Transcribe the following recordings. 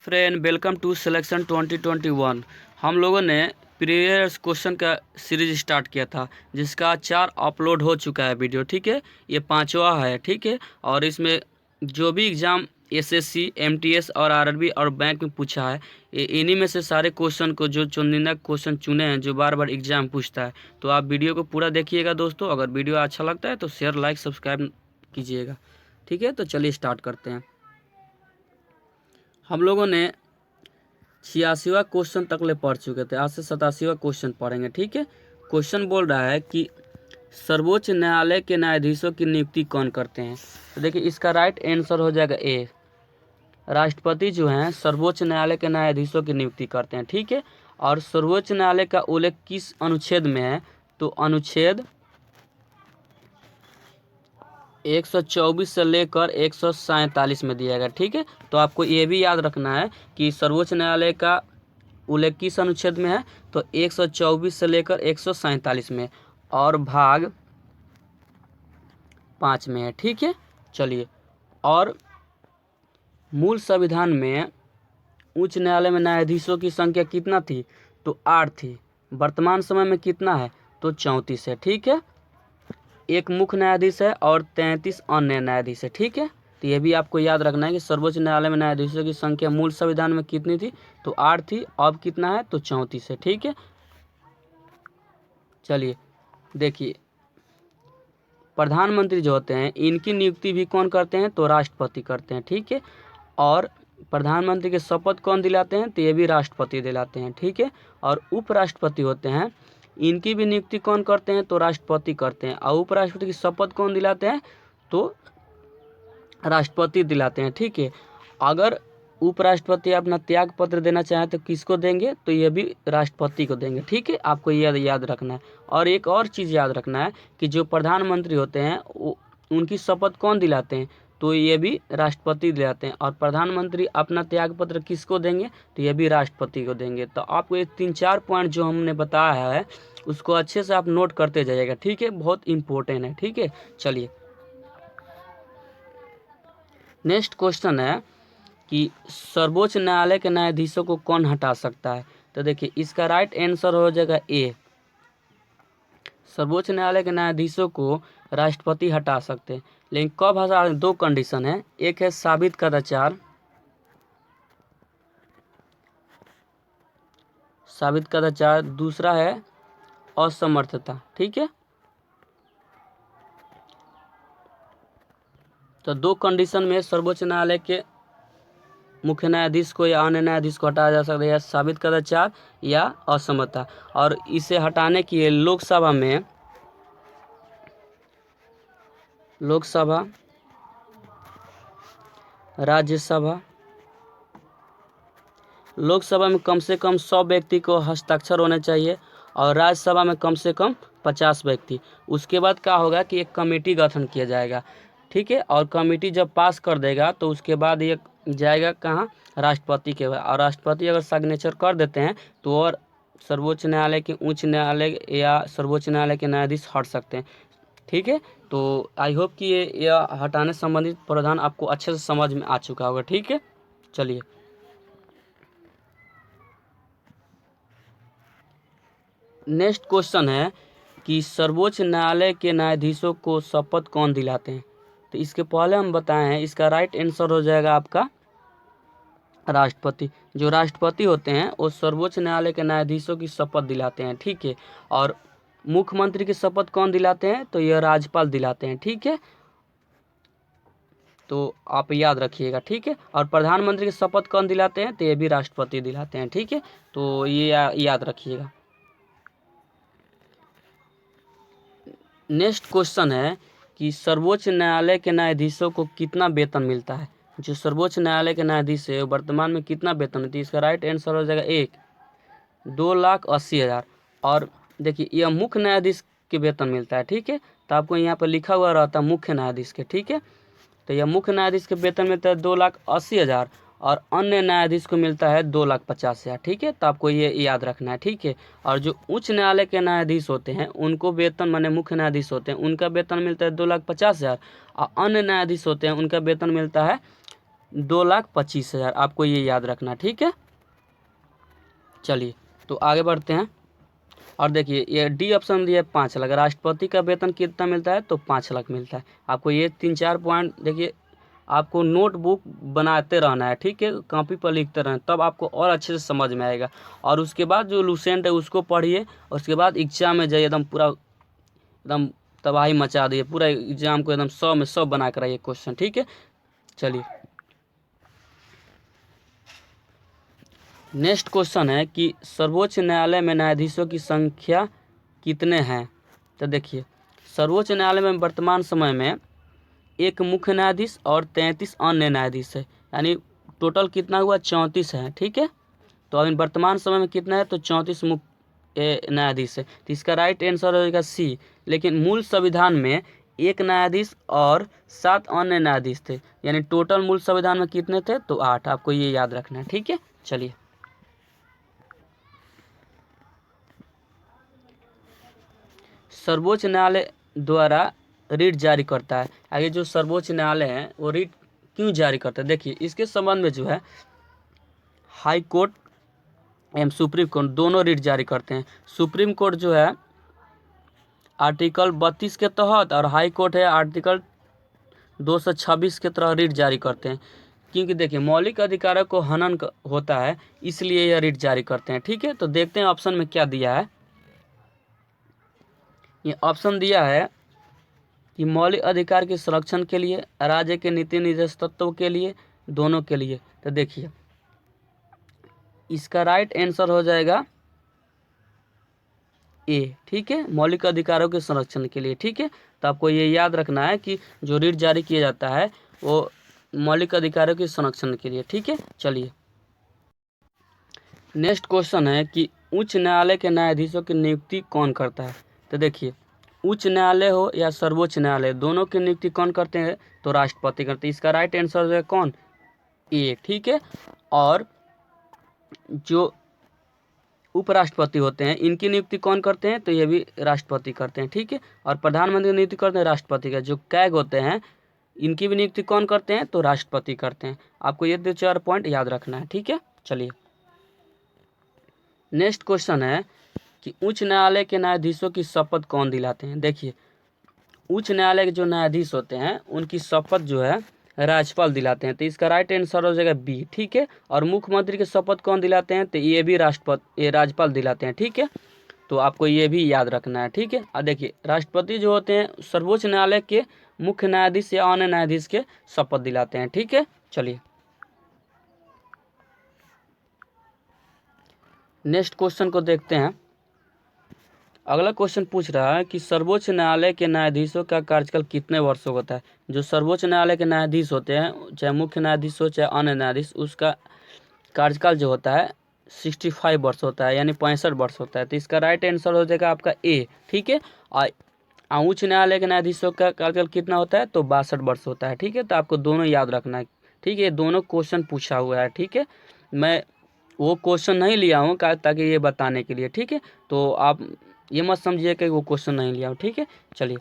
Friend welcome to selection 2021। हम लोगों ने प्रीवियस क्वेश्चन का सीरीज स्टार्ट किया था जिसका 4 अपलोड हो चुका है वीडियो। ठीक है, ये 5वां है। ठीक है, और इसमें जो भी एग्ज़ाम एसएससी, एमटीएस और आरआरबी और बैंक में पूछा है, इन्हीं में से सारे क्वेश्चन को जो चुनिंदा क्वेश्चन चुने हैं जो बार बार एग्ज़ाम पूछता है। तो आप वीडियो को पूरा देखिएगा दोस्तों। अगर वीडियो अच्छा लगता है तो शेयर, लाइक, सब्सक्राइब कीजिएगा। ठीक है, तो चलिए स्टार्ट करते हैं। हम लोगों ने 86वां क्वेश्चन तक ले पढ़ चुके थे। आज से 87वां क्वेश्चन पढ़ेंगे। ठीक है, क्वेश्चन बोल रहा है कि सर्वोच्च न्यायालय के न्यायाधीशों की नियुक्ति कौन करते हैं। तो देखिए, इसका राइट आंसर हो जाएगा ए। राष्ट्रपति जो हैं सर्वोच्च न्यायालय के न्यायाधीशों की नियुक्ति करते हैं। ठीक है, और सर्वोच्च न्यायालय का उल्लेख किस अनुच्छेद में है? तो अनुच्छेद 124 से लेकर 147 में दिया गया। ठीक है, तो आपको ये भी याद रखना है कि सर्वोच्च न्यायालय का उल्लेख किस अनुच्छेद में है? तो 124 से लेकर 147 में और भाग 5 में है। ठीक है, चलिए। और मूल संविधान में उच्च न्यायालय में न्यायाधीशों की संख्या कितना थी? तो 8 थी। वर्तमान समय में कितना है? तो 34 है। ठीक है, एक मुख्य न्यायाधीश है और 33 अन्य न्यायाधीश है। ठीक है, तो ये भी आपको याद रखना है कि सर्वोच्च न्यायालय में न्यायाधीशों की संख्या मूल संविधान में कितनी थी? तो 8 थी। अब कितना है? तो 34 है। ठीक है, चलिए देखिए, प्रधानमंत्री जो होते हैं इनकी नियुक्ति भी कौन करते हैं? तो राष्ट्रपति करते हैं। ठीक है, और प्रधानमंत्री के शपथ कौन दिलाते हैं? तो ये भी राष्ट्रपति दिलाते हैं। ठीक है, और उपराष्ट्रपति होते हैं, इनकी भी नियुक्ति कौन करते हैं? तो राष्ट्रपति करते हैं। और उपराष्ट्रपति की शपथ कौन दिलाते हैं? तो राष्ट्रपति दिलाते हैं। ठीक है, अगर उपराष्ट्रपति अपना त्याग पत्र देना चाहें तो किसको देंगे? तो ये भी राष्ट्रपति को देंगे। ठीक है, आपको ये याद रखना है। और एक और चीज़ याद रखना है कि जो प्रधानमंत्री होते हैं उनकी शपथ कौन दिलाते हैं? तो ये भी राष्ट्रपति दिलाते हैं। और प्रधानमंत्री अपना त्याग पत्र किसको देंगे? तो ये भी राष्ट्रपति को देंगे। तो आपको ये 3-4 पॉइंट जो हमने बताया है उसको अच्छे से आप नोट करते जाइएगा। ठीक है, बहुत इंपॉर्टेंट है। ठीक है, चलिए नेक्स्ट क्वेश्चन है कि सर्वोच्च न्यायालय के न्यायाधीशों को कौन हटा सकता है? तो देखिए, इसका राइट आंसर हो जाएगा ए। सर्वोच्च न्यायालय के न्यायाधीशों को राष्ट्रपति हटा सकते हैं, लेकिन कब हटा? 2 कंडीशन है। एक है साबित कदाचार, दूसरा है असमर्थता। ठीक है, तो 2 कंडीशन में सर्वोच्च न्यायालय के मुख्य न्यायाधीश को या अन्य न्यायाधीश को हटाया जा सकता है, या साबित कदाचार या असमर्थता। और इसे हटाने के लिए लोकसभा, राज्यसभा, लोकसभा में कम से कम 100 व्यक्ति को हस्ताक्षर होने चाहिए और राज्यसभा में कम से कम 50 व्यक्ति। उसके बाद क्या होगा कि एक कमेटी गठन किया जाएगा। ठीक है, और कमेटी जब पास कर देगा तो उसके बाद ये जाएगा कहाँ? राष्ट्रपति के। और राष्ट्रपति अगर सिग्नेचर कर देते हैं तो और सर्वोच्च न्यायालय के, उच्च न्यायालय या सर्वोच्च न्यायालय के न्यायाधीश हट सकते हैं। ठीक है, तो आई होप कि ये हटाने संबंधित प्रावधान आपको अच्छे से समझ में आ चुका होगा। ठीक है, चलिए नेक्स्ट क्वेश्चन है कि सर्वोच्च न्यायालय के न्यायाधीशों को शपथ कौन दिलाते हैं? तो इसके पहले हम बताए हैं, इसका राइट आंसर हो जाएगा आपका राष्ट्रपति। जो राष्ट्रपति होते हैं वो सर्वोच्च न्यायालय के न्यायाधीशों की शपथ दिलाते हैं। ठीक है, और मुख्यमंत्री की शपथ कौन दिलाते हैं? तो यह राज्यपाल दिलाते हैं। ठीक है, तो आप याद रखिएगा। ठीक है, और प्रधानमंत्री की शपथ कौन दिलाते हैं? तो ये भी राष्ट्रपति दिलाते हैं। ठीक है, तो ये याद रखिएगा। नेक्स्ट क्वेश्चन है कि सर्वोच्च न्यायालय के न्यायाधीशों को कितना वेतन मिलता है? जो सर्वोच्च न्यायालय के न्यायाधीश है वर्तमान में कितना वेतन मिलती है? इसका राइट आंसर हो जाएगा 2,80,000। और देखिए, यह मुख्य न्यायाधीश के वेतन मिलता है। ठीक है, तो आपको यहाँ पर लिखा हुआ रहता है मुख्य न्यायाधीश के। ठीक है, तो यह मुख्य न्यायाधीश के वेतन मिलता है 2,80,000 और अन्य न्यायाधीश को मिलता है 2,50,000। ठीक है, तो आपको ये याद रखना है। ठीक है, और जो उच्च न्यायालय के न्यायाधीश होते हैं उनको वेतन, माने मुख्य न्यायाधीश होते हैं, उनका वेतन मिलता है 2,50,000 और अन्य न्यायाधीश होते हैं उनका वेतन मिलता है 2,25,000, आपको ये याद रखना, ठीक है। चलिए तो आगे बढ़ते हैं और देखिए ये डी ऑप्शन दिया है 5 लाख। राष्ट्रपति का वेतन कितना मिलता है? तो 5 लाख मिलता है। आपको ये 3-4 पॉइंट देखिए, आपको नोटबुक बनाते रहना है, ठीक है, कॉपी पर लिखते रहना, तब आपको और अच्छे से समझ में आएगा। और उसके बाद जो लूसेंट है उसको पढ़िए, और उसके बाद एग्जाम में जाइए, एकदम पूरा एकदम तबाही मचा दिए, पूरा एग्जाम को एकदम 100 में 100 बना कर आइए क्वेश्चन, ठीक है। चलिए नेक्स्ट क्वेश्चन है कि सर्वोच्च न्यायालय में न्यायाधीशों की संख्या कितने हैं? तो देखिए सर्वोच्च न्यायालय में वर्तमान समय में एक मुख्य न्यायाधीश और 33 अन्य न्यायाधीश है, यानी टोटल कितना हुआ? 34 है, ठीक है। तो अभी वर्तमान समय में कितना है? तो 34 मुख्य न्यायाधीश है। तो इसका राइट आंसर हो जाएगा सी। लेकिन मूल संविधान में एक न्यायाधीश और 7 अन्य न्यायाधीश थे, यानी टोटल मूल संविधान में कितने थे? तो 8। आपको ये याद रखना है, ठीक है। चलिए सर्वोच्च न्यायालय द्वारा रिट जारी करता है। आगे जो सर्वोच्च न्यायालय है वो रिट क्यों जारी करता है? देखिए इसके संबंध में जो है हाई कोर्ट एवं सुप्रीम कोर्ट दोनों रिट जारी करते हैं। सुप्रीम कोर्ट जो है आर्टिकल 32 के तहत, और हाई कोर्ट है आर्टिकल 226 के तहत रिट जारी करते हैं। क्योंकि देखिए मौलिक अधिकारों को हनन होता है, इसलिए यह रिट जारी करते हैं, ठीक है। तो देखते हैं ऑप्शन में क्या दिया है। ये ऑप्शन दिया है कि मौलिक अधिकार के संरक्षण के लिए, राज्य के नीति निर्देश तत्वों के लिए, दोनों के लिए। तो देखिए इसका राइट आंसर हो जाएगा ए, ठीक है, मौलिक अधिकारों के संरक्षण के लिए, ठीक है। तो आपको ये याद रखना है कि जो रिट जारी किया जाता है वो मौलिक अधिकारों के संरक्षण के लिए, ठीक है। चलिए नेक्स्ट क्वेश्चन है कि उच्च न्यायालय के न्यायाधीशों की नियुक्ति कौन करता है? तो देखिए उच्च न्यायालय हो या सर्वोच्च न्यायालय, दोनों की नियुक्ति कौन करते हैं? तो राष्ट्रपति करते हैं। इसका राइट आंसर है कौन? ए, ठीक है। और जो उपराष्ट्रपति होते हैं इनकी नियुक्ति कौन करते हैं? तो ये भी राष्ट्रपति करते हैं, ठीक है। और प्रधानमंत्री की नियुक्ति करते हैं राष्ट्रपति का। जो कैग होते हैं इनकी भी नियुक्ति कौन करते हैं? तो राष्ट्रपति करते हैं। आपको ये 2-4 पॉइंट याद रखना है, ठीक है। चलिए नेक्स्ट क्वेश्चन है कि उच्च न्यायालय के न्यायाधीशों की शपथ कौन दिलाते हैं? देखिए उच्च न्यायालय के जो न्यायाधीश होते हैं उनकी शपथ जो है राज्यपाल दिलाते हैं। तो इसका राइट आंसर हो जाएगा बी, ठीक है। और मुख्यमंत्री की शपथ कौन दिलाते हैं? तो ये भी राज्यपाल दिलाते हैं, ठीक है। तो आपको ये भी याद रखना है, ठीक है। और देखिए राष्ट्रपति जो होते हैं सर्वोच्च न्यायालय के मुख्य न्यायाधीश या अन्य न्यायाधीश के शपथ दिलाते हैं, ठीक है। चलिए नेक्स्ट क्वेश्चन को देखते हैं। अगला क्वेश्चन पूछ रहा है कि सर्वोच्च न्यायालय के न्यायाधीशों का कार्यकाल कितने वर्षों का होता है? जो सर्वोच्च न्यायालय के न्यायाधीश होते हैं, चाहे मुख्य न्यायाधीश हो चाहे अन्य न्यायाधीश, उसका कार्यकाल जो होता है 65 वर्ष होता है, यानी 65 वर्ष होता है। तो इसका राइट आंसर हो जाएगा आपका ए, ठीक है। और उच्च न्यायालय के न्यायाधीशों का कार्यकाल कितना होता है? तो 62 वर्ष होता है, ठीक है। तो आपको दोनों याद रखना है, ठीक है। दोनों क्वेश्चन पूछा हुआ है, ठीक है। मैं वो क्वेश्चन नहीं लिया हूँ ताकि ये बताने के लिए, ठीक है। तो आप ये मत समझिए कि वो क्वेश्चन नहीं लिया हूँ, ठीक है। चलिए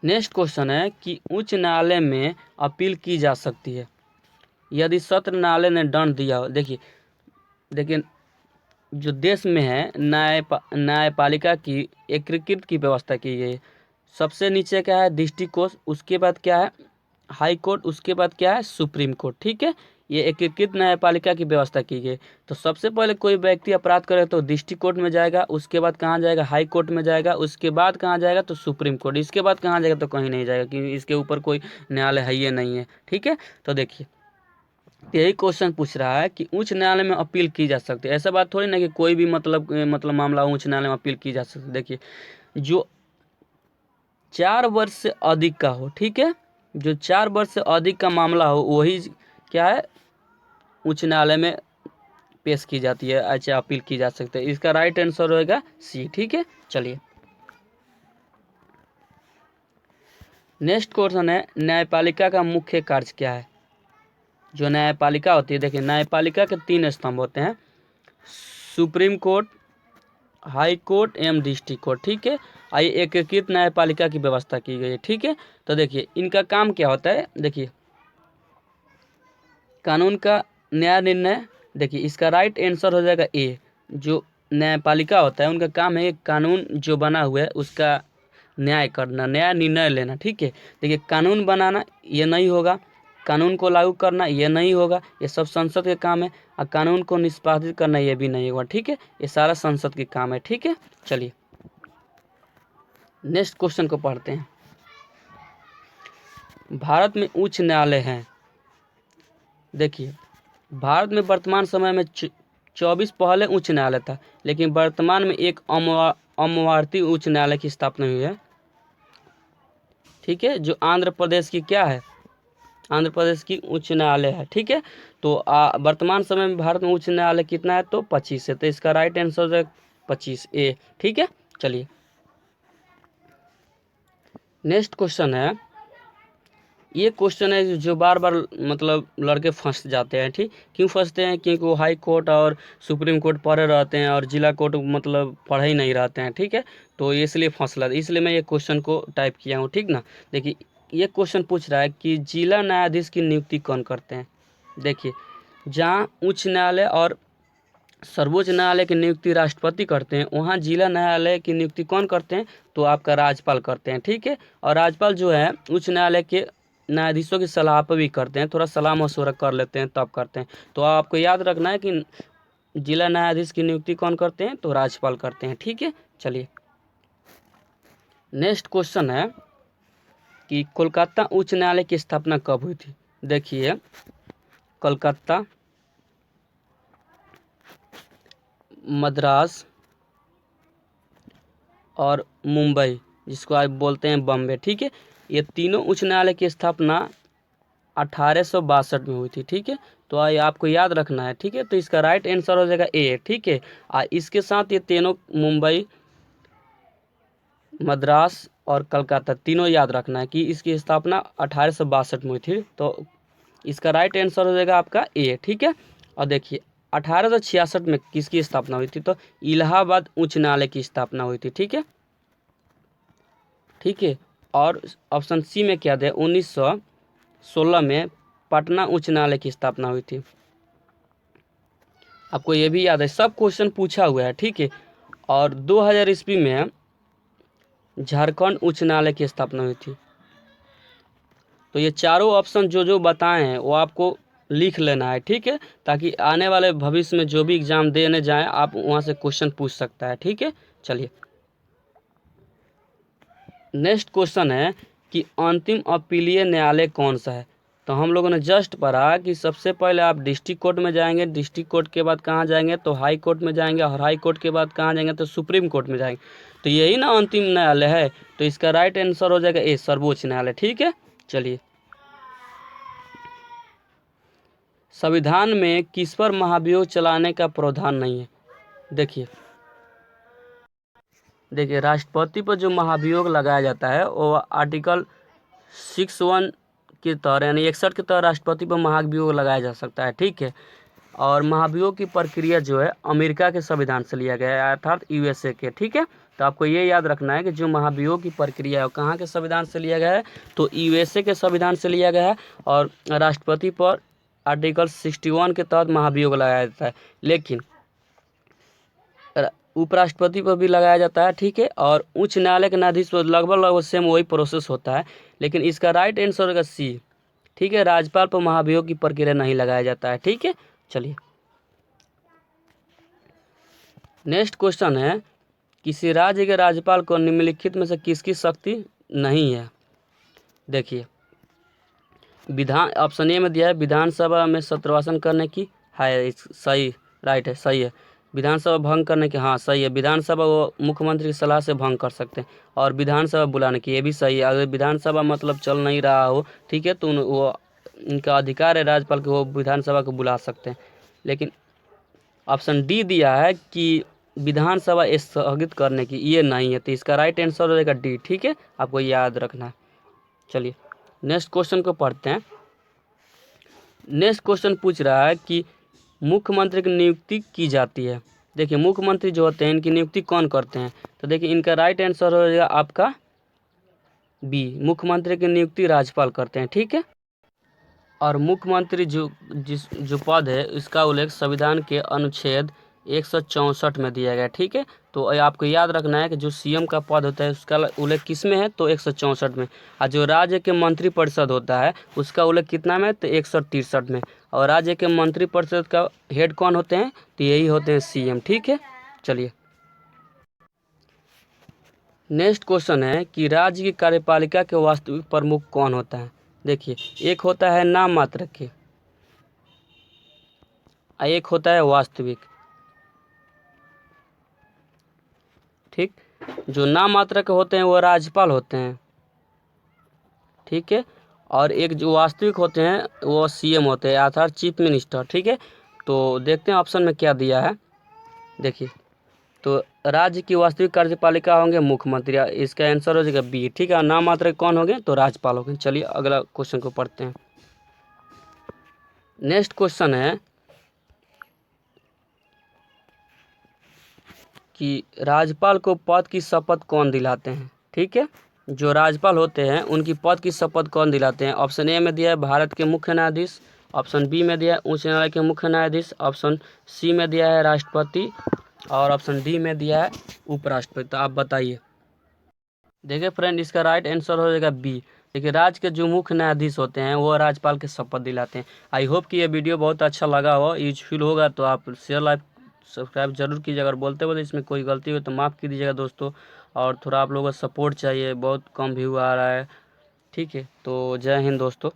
नेक्स्ट क्वेश्चन है कि उच्च न्यायालय में अपील की जा सकती है यदि सत्र न्यायालय ने दंड दिया हो। देखिए जो देश में है न्यायपालिका की एकीकृत की व्यवस्था की गई है। सबसे नीचे क्या है? डिस्ट्रिक्ट कोर्ट, उसके बाद क्या है? हाई कोर्ट, उसके बाद क्या है? सुप्रीम कोर्ट, ठीक है। ये एकीकृत न्यायपालिका की व्यवस्था की गई। तो सबसे पहले कोई व्यक्ति अपराध करे तो डिस्ट्रिक्ट कोर्ट में जाएगा, उसके बाद कहाँ जाएगा? हाई कोर्ट में जाएगा, उसके बाद कहाँ जाएगा? तो सुप्रीम कोर्ट, इसके बाद कहाँ जाएगा? तो कहीं नहीं जाएगा, क्योंकि इसके ऊपर कोई न्यायालय है ही नहीं है, ठीक है। तो देखिए यही क्वेश्चन पूछ रहा है कि उच्च न्यायालय में अपील की जा सकती है। ऐसा बात थोड़ी ना कि कोई भी मतलब मामला उच्च न्यायालय में अपील की जा सकती है। देखिए जो 4 वर्ष से अधिक का हो, ठीक है, जो 4 वर्ष से अधिक का मामला हो वही क्या है? उच्च न्यायालय में पेश की जाती है, अच्छा अपील की जा सकती है। इसका राइट आंसर होगा सी, ठीक है। चलिए नेक्स्ट क्वेश्चन है न्यायपालिका का मुख्य कार्य क्या है? जो न्यायपालिका होती है, देखिए न्यायपालिका के 3 स्तंभ होते हैं, सुप्रीम कोर्ट, हाई कोर्ट एवं डिस्ट्रिक्ट कोर्ट, ठीक है। आइए एकीकृत न्यायपालिका की व्यवस्था की गई है, ठीक है। तो देखिए इनका काम क्या होता है, देखिए कानून का न्याय निर्णय, देखिए इसका राइट आंसर हो जाएगा ए। जो न्यायपालिका होता है उनका काम है कानून जो बना हुआ है उसका न्याय करना, न्याय निर्णय लेना, ठीक है। देखिए कानून बनाना ये नहीं होगा, कानून को लागू करना ये नहीं होगा, ये सब संसद के काम है। और कानून को निष्पादित करना ये भी नहीं होगा, ठीक है। ये सारा संसद के काम है, ठीक है। चलिए नेक्स्ट क्वेश्चन को पढ़ते हैं। भारत में उच्च न्यायालय हैं। देखिए भारत में वर्तमान समय में 24 पहले उच्च न्यायालय था, लेकिन वर्तमान में एक अमरावती उच्च न्यायालय की स्थापना हुई है, ठीक है। जो आंध्र प्रदेश की क्या है, आंध्र प्रदेश की उच्च न्यायालय है, ठीक है। तो वर्तमान समय में भारत में उच्च न्यायालय कितना है, तो 25 है। तो इसका राइट आंसर है 25 ए, ठीक है। चलिए नेक्स्ट क्वेश्चन है, ये क्वेश्चन है जो बार बार मतलब लड़के फंस जाते हैं, ठीक। क्यों फंसते हैं, क्योंकि वो हाई कोर्ट और सुप्रीम कोर्ट पढ़े रहते हैं और जिला कोर्ट मतलब पढ़े ही नहीं रहते हैं, ठीक है। तो इसलिए फंस जाते, इसलिए मैं ये क्वेश्चन को टाइप किया हूँ, ठीक ना। देखिए ये क्वेश्चन पूछ रहा है कि जिला न्यायाधीश की नियुक्ति कौन करते हैं। देखिए जहाँ उच्च न्यायालय और सर्वोच्च न्यायालय की नियुक्ति राष्ट्रपति करते हैं, वहाँ जिला न्यायालय की नियुक्ति कौन करते हैं, तो आपका राज्यपाल करते हैं, ठीक है। और राज्यपाल जो है उच्च न्यायालय के न्यायाधीशों की सलाह पर भी करते हैं, थोड़ा सलाह मशवरा कर लेते हैं तब करते हैं। तो आपको याद रखना है कि जिला न्यायाधीश की नियुक्ति कौन करते हैं, तो राज्यपाल करते हैं, ठीक है। चलिए नेक्स्ट क्वेश्चन है कि कोलकाता उच्च न्यायालय की स्थापना कब हुई थी। देखिए कोलकाता, मद्रास और मुंबई, जिसको आप बोलते हैं बम्बे, ठीक है। ये तीनों उच्च न्यायालय की स्थापना 1862 में हुई थी, ठीक है। तो आपको याद रखना है, ठीक है। तो इसका राइट आंसर हो जाएगा ए, ठीक है। इसके साथ ये तीनों मुंबई, मद्रास और कलकत्ता तीनों याद रखना है कि इसकी स्थापना 1862 में हुई थी। तो इसका राइट आंसर हो जाएगा आपका ए, ठीक है। और देखिए 1866 में किसकी स्थापना हुई थी, तो इलाहाबाद उच्च न्यायालय की स्थापना हुई थी, ठीक है, ठीक है। और ऑप्शन सी में क्या दे, 1916 में पटना उच्च न्यायालय की स्थापना हुई थी। आपको ये भी याद है, सब क्वेश्चन पूछा हुआ है, ठीक है। और 2000 ईस्वी में झारखंड उच्च न्यायालय की स्थापना हुई थी। तो ये चारों ऑप्शन जो जो बताए हैं वो आपको लिख लेना है, ठीक है, ताकि आने वाले भविष्य में जो भी एग्जाम देने जाएं आप वहाँ से क्वेश्चन पूछ सकता है, ठीक है। चलिए नेक्स्ट क्वेश्चन है कि अंतिम अपीलीय न्यायालय कौन सा है। तो हम लोगों ने जस्ट पढ़ा कि सबसे पहले आप डिस्ट्रिक्ट कोर्ट में जाएंगे, डिस्ट्रिक्ट कोर्ट के बाद कहाँ जाएंगे, तो हाई कोर्ट में जाएंगे, और हाई कोर्ट के बाद कहाँ जाएंगे, तो सुप्रीम कोर्ट में जाएंगे। तो यही ना अंतिम न्यायालय है। तो इसका राइट आंसर हो जाएगा ए, सर्वोच्च न्यायालय, ठीक है। चलिए संविधान में किस पर महाभियोग चलाने का प्रावधान नहीं है। देखिए राष्ट्रपति पर जो महाभियोग लगाया जाता है वो आर्टिकल 61 के तहत यानी 61 के तहत राष्ट्रपति पर महाभियोग लगाया जा सकता है, ठीक है। और महाभियोग की प्रक्रिया जो है अमेरिका के संविधान से लिया गया है, अर्थात यूएसए के, ठीक है। तो आपको ये याद रखना है कि जो महाभियोग की प्रक्रिया है वो कहाँ के संविधान से लिया गया है, तो यूएसए के संविधान से लिया गया है। और राष्ट्रपति पर आर्टिकल 61 के तहत महाभियोग लगाया जाता है, लेकिन उपराष्ट्रपति पर भी लगाया जाता है, ठीक है। और उच्च न्यायालय के न्यायाधीश पर लगभग सेम वही प्रोसेस होता है, लेकिन इसका राइट आंसर होगा सी, ठीक है। राज्यपाल पर महाभियोग की प्रक्रिया नहीं लगाया जाता है, ठीक है। चलिए नेक्स्ट क्वेश्चन है, किसी राज्य के राज्यपाल को निम्नलिखित में से किसकी शक्ति नहीं है। देखिए विधान, ऑप्शन ए में दिया है विधानसभा में सत्रवासन करने की है, सही, राइट है, सही है। विधानसभा भंग करने की, हाँ सही है। विधानसभा वो मुख्यमंत्री की सलाह से भंग कर सकते हैं। और विधानसभा बुलाने की, ये भी सही है। अगर विधानसभा मतलब चल नहीं रहा हो, ठीक है, तो वो इनका अधिकार है राज्यपाल के, वो विधानसभा को बुला सकते हैं। लेकिन ऑप्शन डी दिया है कि विधानसभा स्थगित करने की, ये नहीं है। तो इसका राइट आंसर हो जाएगा डी, ठीक है, आपको याद रखना है। चलिए नेक्स्ट क्वेश्चन को पढ़ते हैं। नेक्स्ट क्वेश्चन पूछ रहा है कि मुख्यमंत्री की नियुक्ति की जाती है। देखिए मुख्यमंत्री जो होते हैं इनकी नियुक्ति कौन करते हैं, तो देखिए इनका राइट आंसर हो जाएगा आपका बी, मुख्यमंत्री की नियुक्ति राज्यपाल करते हैं। ठीक है, और मुख्यमंत्री जो पद है इसका उल्लेख संविधान के अनुच्छेद 164 में दिया गया है। ठीक है, तो आपको याद रखना है कि जो सीएम का पद होता है उसका उल्लेख किस में है, तो 164 में। और जो राज्य के मंत्रिपरिषद होता है उसका उल्लेख कितना में, तो 163 में। और राज्य के मंत्रिपरिषद का हेड कौन होते हैं, तो यही होते हैं सीएम। ठीक है, चलिए नेक्स्ट क्वेश्चन है कि राज्य की कार्यपालिका के वास्तविक प्रमुख कौन होता है। देखिए एक होता है नाम मात्र के, एक होता है वास्तविक। ठीक, जो नाम मात्र के होते हैं वो राज्यपाल होते हैं। ठीक है, और एक जो वास्तविक होते हैं वो सीएम होते हैं अर्थात चीफ मिनिस्टर। ठीक है, तो देखते हैं ऑप्शन में क्या दिया है। देखिए तो राज्य की वास्तविक कार्यपालिका होंगे मुख्यमंत्री, इसका आंसर हो जाएगा बी। ठीक है, और नाम मात्र के कौन होंगे, तो राज्यपाल होंगे। चलिए अगला क्वेश्चन को पढ़ते हैं। नेक्स्ट क्वेश्चन है कि राज्यपाल को पद की शपथ कौन दिलाते हैं। ठीक है, जो राज्यपाल होते हैं उनकी पद की शपथ कौन दिलाते हैं। ऑप्शन ए में दिया है भारत के मुख्य न्यायाधीश, ऑप्शन बी में दिया है उच्च न्यायालय के मुख्य न्यायाधीश, ऑप्शन सी में दिया है राष्ट्रपति, और ऑप्शन डी में दिया है उपराष्ट्रपति। तो आप बताइए। देखिए फ्रेंड, इसका राइट आंसर हो जाएगा बी। देखिए राज्य के जो मुख्य न्यायाधीश होते हैं वो राज्यपाल के शपथ दिलाते हैं। आई होप कि ये वीडियो बहुत अच्छा लगा हो, यूजफुल होगा, तो आप शेयर लाइक सब्सक्राइब जरूर कीजिए। अगर बोलते बोलते इसमें कोई गलती हो तो माफ़ कीजिएगा दोस्तों, और थोड़ा आप लोगों का सपोर्ट चाहिए, बहुत कम व्यू आ रहा है। ठीक है, तो जय हिंद दोस्तों।